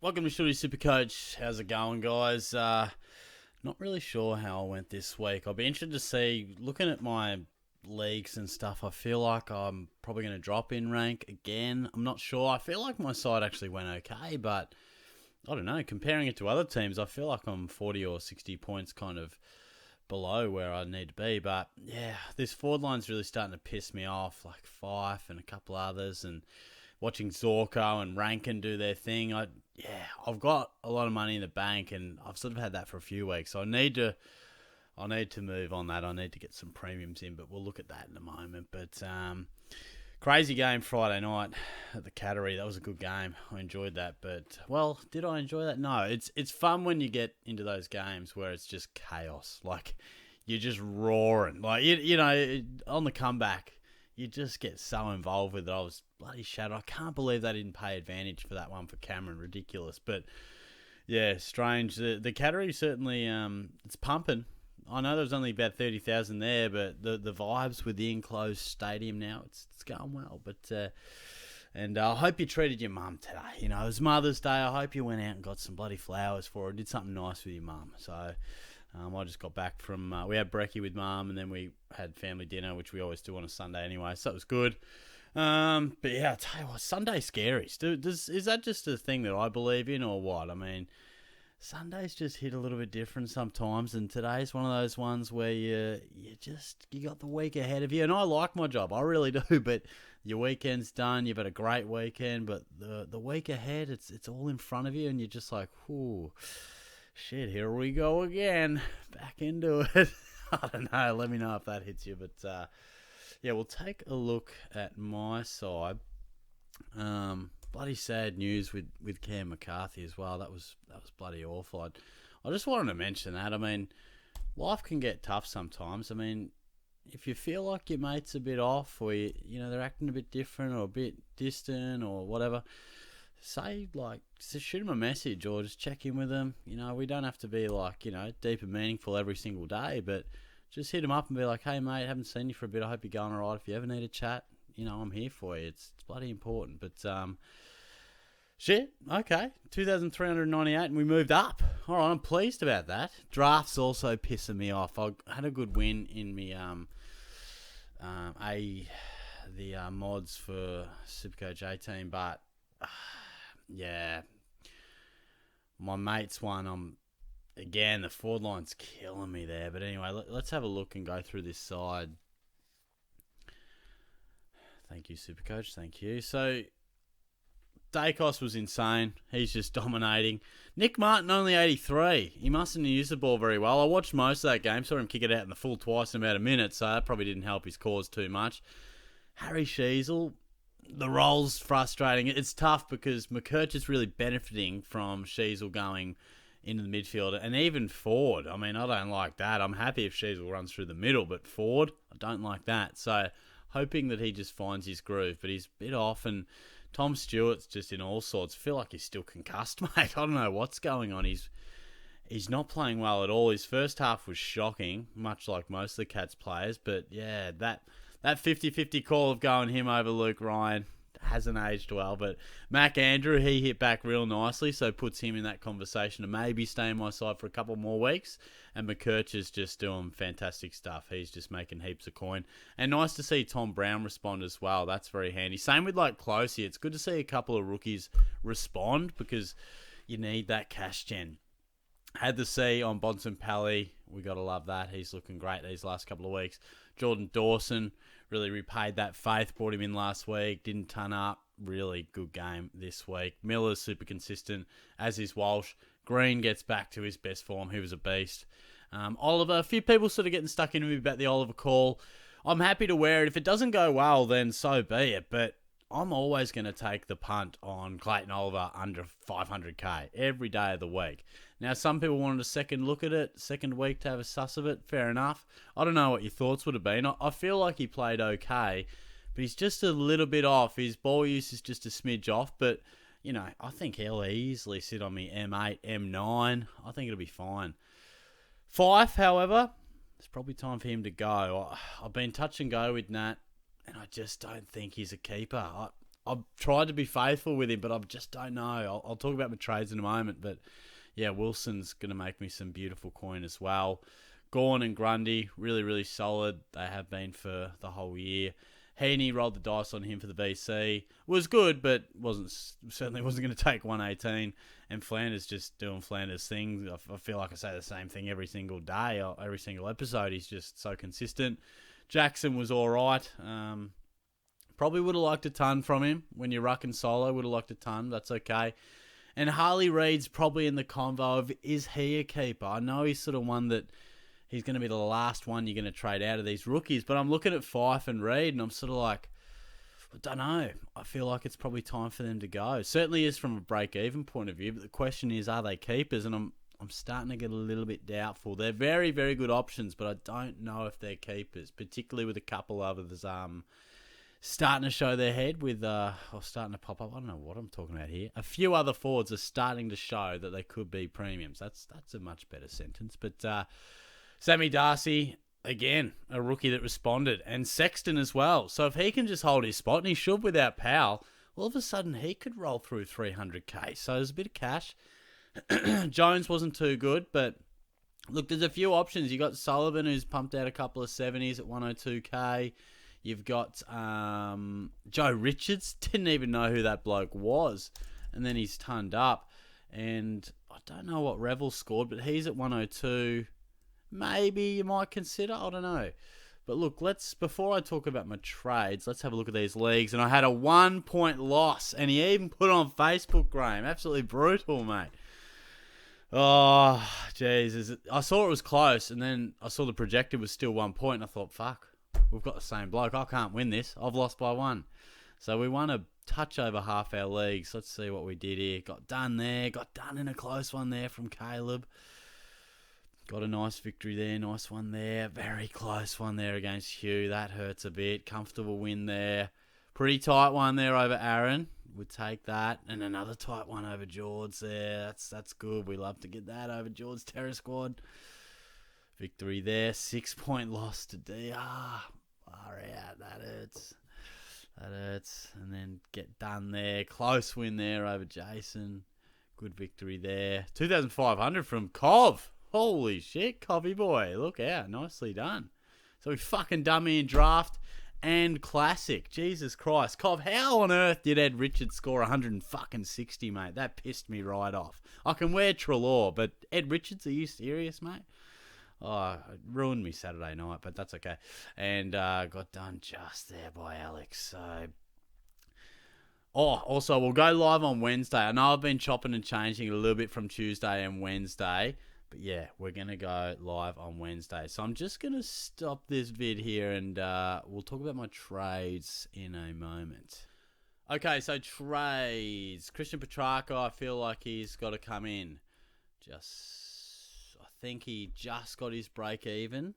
Welcome to Shorty SuperCoach. How's it going, guys? Not really sure how I went this week. I'll be interested to see, looking at my leagues and stuff, I feel like I'm probably going to drop in rank again. I'm not sure. I feel like my side actually went okay, but I don't know. Comparing it to other teams, I feel like I'm 40 or 60 points kind of below where I need to be. But yeah, this forward line's really starting to piss me off, like Fyfe and a couple others, and watching Zorko and Rankin do their thing. I've got a lot of money in the bank, and I've sort of had that for a few weeks. So I need to move on that. I need to get some premiums in, but we'll look at that in a moment. But crazy game Friday night at the Cattery. That was a good game. I enjoyed that. But, well, did I enjoy that? No. It's fun when you get into those games where it's just chaos. Like, you're just roaring. Like, you know, on the comeback, you just get so involved with it. I was bloody shattered. I can't believe they didn't pay advantage for that one for Cameron. Ridiculous. But, yeah, strange. The Cattery certainly, it's pumping. I know there was only about 30,000 there, but the vibes with the enclosed stadium now, it's going well. But and I hope you treated your mum today. You know, it was Mother's Day. I hope you went out and got some bloody flowers for her. Did something nice with your mum. So I just got back from, we had brekkie with mum, and then we had family dinner, which we always do on a Sunday anyway. So it was good. But yeah, I'll tell you what, Sunday scaries. Is that just a thing that I believe in or what? I mean, Sundays just hit a little bit different sometimes, and today's one of those ones where you got the week ahead of you. And I like my job, I really do, but your weekend's done, you've had a great weekend, but the week ahead, it's all in front of you, and you're just like, whoo, shit, here we go again, back into it. I don't know, let me know if that hits you, but yeah, we'll take a look at my side. Bloody sad news with Cam McCarthy as well. That was bloody awful. I just wanted to mention that. I mean, life can get tough sometimes. I mean, if you feel like your mate's a bit off, or you know they're acting a bit different or a bit distant or whatever, say, like, just shoot them a message or just check in with them. You know, we don't have to be like, you know, deep and meaningful every single day, but just hit them up and be like, hey mate, haven't seen you for a bit. I hope you're going all right. If you ever need a chat, you know, I'm here for you. It's bloody important. But shit, okay, 2,398, and we moved up. All right, I'm pleased about that. Draft's also pissing me off. I had a good win in me the mods for SuperCoach 18, but yeah, my mate's one. Again, the forward line's killing me there. But anyway, let's have a look and go through this side. Thank you, SuperCoach. Thank you. So, Dacos was insane. He's just dominating. Nick Martin, only 83. He mustn't have used the ball very well. I watched most of that game. Saw him kick it out in the full twice in about a minute, so that probably didn't help his cause too much. Harry Sheasel, the role's frustrating. It's tough because McCurch is really benefiting from Sheasel going into the midfield, and even forward. I mean, I don't like that. I'm happy if Sheasel runs through the middle, but forward, I don't like that. So, hoping that he just finds his groove, but he's a bit off, and Tom Stewart's just in all sorts. I feel like he's still concussed, mate. I don't know what's going on. He's not playing well at all. His first half was shocking, much like most of the Cats players, but yeah, that 50-50 call of going him over Luke Ryan hasn't aged well, but Mac Andrew, he hit back real nicely, so puts him in that conversation to maybe stay in my side for a couple more weeks. And McCurch is just doing fantastic stuff. He's just making heaps of coin. And nice to see Tom Brown respond as well. That's very handy. Same with like Closey. It's good to see a couple of rookies respond because you need that cash gen. Had the C on Bontempelli. We got to love that. He's looking great these last couple of weeks. Jordan Dawson really repaid that faith. Brought him in last week. Didn't turn up. Really good game this week. Miller's super consistent, as is Walsh. Green gets back to his best form. He was a beast. Oliver, a few people sort of getting stuck into me about the Oliver call. I'm happy to wear it. If it doesn't go well, then so be it. But I'm always going to take the punt on Clayton Oliver under 500k every day of the week. Now, some people wanted a second look at it, second week to have a suss of it. Fair enough. I don't know what your thoughts would have been. I feel like he played okay, but he's just a little bit off. His ball use is just a smidge off, but, you know, I think he'll easily sit on me M8, M9. I think it'll be fine. Fyfe, however, it's probably time for him to go. I've been touch and go with Nat, and I just don't think he's a keeper. I've tried to be faithful with him, but I just don't know. I'll talk about my trades in a moment, but yeah, Wilson's going to make me some beautiful coin as well. Gawn and Grundy, really, really solid. They have been for the whole year. Heaney rolled the dice on him for the VC. Was good, but certainly wasn't going to take 118. And Flanders just doing Flanders things. I feel like I say the same thing every single day, or every single episode. He's just so consistent. Jackson was all right. Probably would have liked a ton from him. When you're rucking solo, would have liked a ton. That's okay. And Harley Reid's probably in the convo of, is he a keeper? I know he's sort of one that he's going to be the last one you're going to trade out of these rookies. But I'm looking at Fyfe and Reid, and I'm sort of like, I don't know. I feel like it's probably time for them to go. Certainly is from a break-even point of view. But the question is, are they keepers? And I'm starting to get a little bit doubtful. They're very, very good options, but I don't know if they're keepers, particularly with a couple of others starting to show their head with, or starting to pop up. I don't know what I'm talking about here. A few other forwards are starting to show that they could be premiums. That's a much better sentence. But Sammy Darcy, again, a rookie that responded. And Sexton as well. So if he can just hold his spot, and he should without Powell, all of a sudden he could roll through 300k. So there's a bit of cash. Jones wasn't too good, but look, there's a few options. You got Sullivan, who's pumped out a couple of 70s at 102k. You've got Joe Richards. Didn't even know who that bloke was. And then he's turned up. And I don't know what Revel scored, but he's at 102. Maybe you might consider. I don't know. But look, before I talk about my trades, let's have a look at these leagues. And I had a 1-point loss. And he even put on Facebook, Graham. Absolutely brutal, mate. Oh, jeez. I saw it was close. And then I saw the projected was still 1 point. And I thought, fuck. We've got the same bloke. I can't win this. I've lost by 1. So we won a touch over half our leagues. Let's see what we did here. Got done there. Got done in a close one there from Caleb. Got a nice victory there. Nice one there. Very close one there against Hugh. That hurts a bit. Comfortable win there. Pretty tight one there over Aaron. Would take that. And another tight one over George there. That's good. We love to get that over George Terror Squad. Victory there. 6-point loss to DR. Far out. That hurts. That hurts. And then get done there. Close win there over Jason. Good victory there. 2,500 from Cov. Holy shit, Covey boy. Look out. Nicely done. So we fucking done me in draft and classic. Jesus Christ. Cov, how on earth did Ed Richards score 160, mate? That pissed me right off. I can wear Trelaw, but Ed Richards, are you serious, mate? Oh, it ruined me Saturday night, but that's okay. And got done just there by Alex. So, also, we'll go live on Wednesday. I know I've been chopping and changing a little bit from Tuesday and Wednesday. But yeah, we're going to go live on Wednesday. So I'm just going to stop this vid here and we'll talk about my trades in a moment. Okay, so trades. Christian Petrarca, I feel like he's got to come in. I think he just got his break even.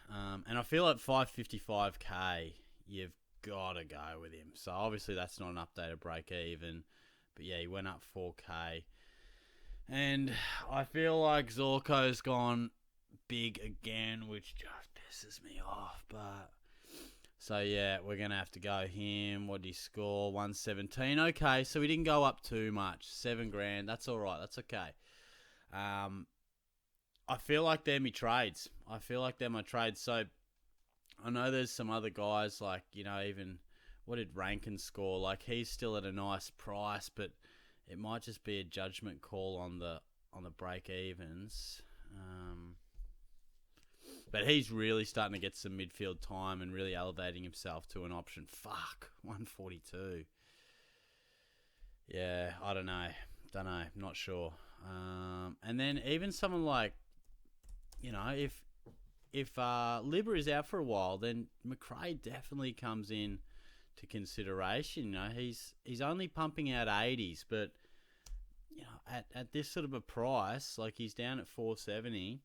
And I feel at 555k, you've got to go with him. So obviously that's not an updated break even. But yeah, he went up 4k. And I feel like Zorko's gone big again, which just pisses me off. But so yeah, we're going to have to go him. What did he score? 117. Okay, so he didn't go up too much. $7,000. That's all right. That's okay. I feel like they're my trades. So I know there's some other guys like, even what did Rankin score? Like he's still at a nice price, but it might just be a judgment call on the break evens. But he's really starting to get some midfield time and really elevating himself to an option. Fuck, 142. Yeah, I don't know. Not sure. And then even someone like, if Libba is out for a while, then McRae definitely comes in to consideration. He's only pumping out 80s, but at this sort of a price, like he's down at 470,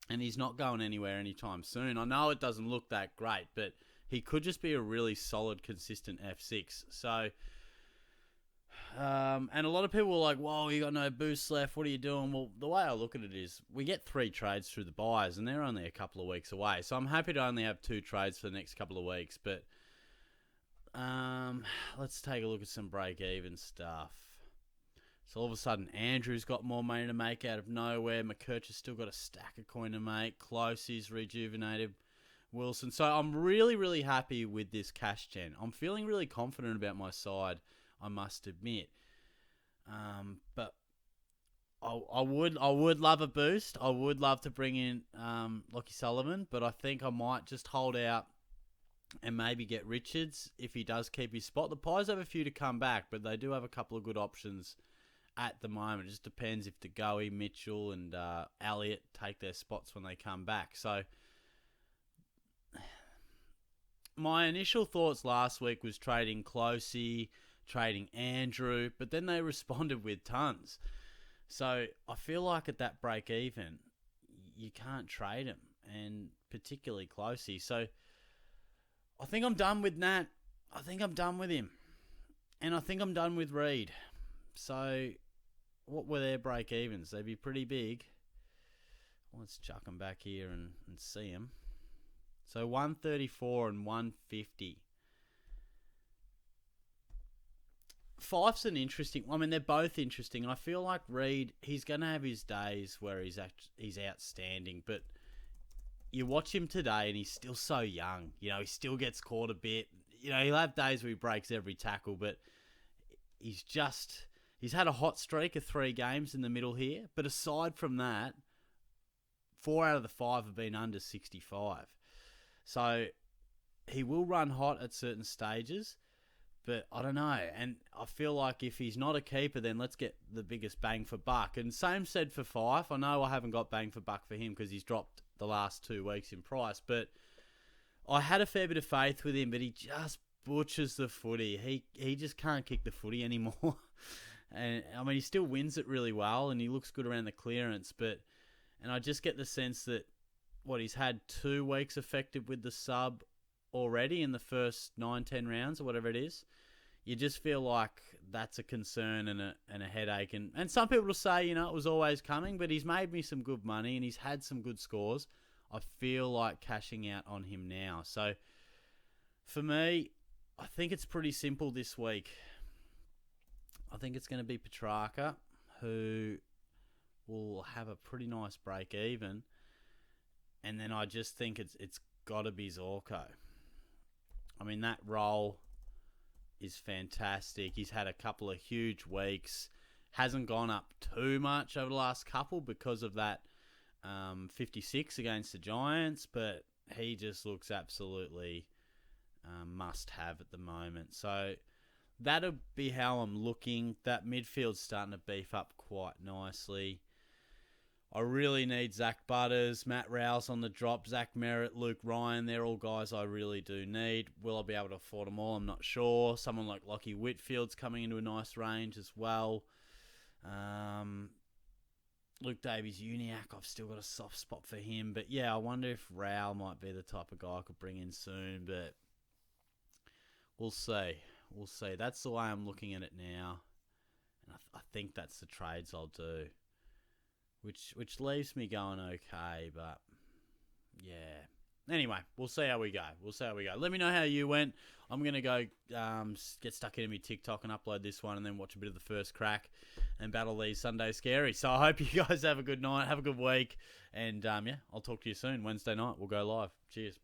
and he's not going anywhere anytime soon. I know it doesn't look that great, but he could just be a really solid, consistent F6. So, and a lot of people were like, "Whoa, you got no boost left. What are you doing?" Well, the way I look at it is, we get 3 trades through the buys, and they're only a couple of weeks away. So I'm happy to only have 2 trades for the next couple of weeks, but Let's take a look at some break-even stuff. So all of a sudden, Andrew's got more money to make out of nowhere. McKercher's still got a stack of coin to make. Closey's rejuvenated. Wilson. So I'm really, really happy with this cash gen. I'm feeling really confident about my side, I must admit. But I would love a boost. I would love to bring in Lockie Sullivan, but I think I might just hold out and maybe get Richards if he does keep his spot. The Pies have a few to come back, but they do have a couple of good options at the moment. It just depends if DeGoey, Mitchell, and Elliott take their spots when they come back. So my initial thoughts last week was trading Closey, trading Andrew, but then they responded with tons. So I feel like at that break even, you can't trade him, and particularly Closey. So I think I'm done with Nat. I think I'm done with him. And I think I'm done with Reid. So what were their break evens? They'd be pretty big. Let's chuck them back here and see them. So 134 and 150. Fyfe's an interesting... I mean, they're both interesting. And I feel like Reid, he's going to have his days where he's outstanding. But you watch him today and he's still so young. You know, he still gets caught a bit. You know, he'll have days where he breaks every tackle. But he's had a hot streak of 3 games in the middle here. But aside from that, 4 out of the 5 have been under 65. So he will run hot at certain stages. But I don't know. And I feel like if he's not a keeper, then let's get the biggest bang for buck. And same said for Fyfe. I know I haven't got bang for buck for him because he's dropped the last 2 weeks in price. But I had a fair bit of faith with him, but he just butchers the footy. He just can't kick the footy anymore. And I mean, he still wins it really well, and he looks good around the clearance. And I just get the sense that, he's had 2 weeks effective with the sub already in the first 9-10 rounds or whatever it is. You just feel like that's a concern and a headache. And some people will say, it was always coming, but he's made me some good money and he's had some good scores. I feel like cashing out on him now. So for me, I think it's pretty simple this week. I think it's going to be Petrarca, who will have a pretty nice break even. And then I just think it's got to be Zorko. I mean, that role is fantastic. He's had a couple of huge weeks. Hasn't gone up too much over the last couple because of that 56 against the Giants, but he just looks absolutely must-have at the moment. So that'll be how I'm looking. That midfield's starting to beef up quite nicely. I really need Zach Butters, Matt Rouse on the drop, Zach Merritt, Luke Ryan. They're all guys I really do need. Will I be able to afford them all? I'm not sure. Someone like Lockie Whitfield's coming into a nice range as well. Luke Davies, Uniac, I've still got a soft spot for him. But yeah, I wonder if Rao might be the type of guy I could bring in soon. But we'll see. We'll see. That's the way I'm looking at it now. And I think that's the trades I'll do. Which leaves me going okay, but yeah. Anyway, we'll see how we go. Let me know how you went. I'm going to go get stuck into my TikTok and upload this one and then watch a bit of the first crack and battle these Sunday Scaries. So I hope you guys have a good night, have a good week, and I'll talk to you soon. Wednesday night, we'll go live. Cheers.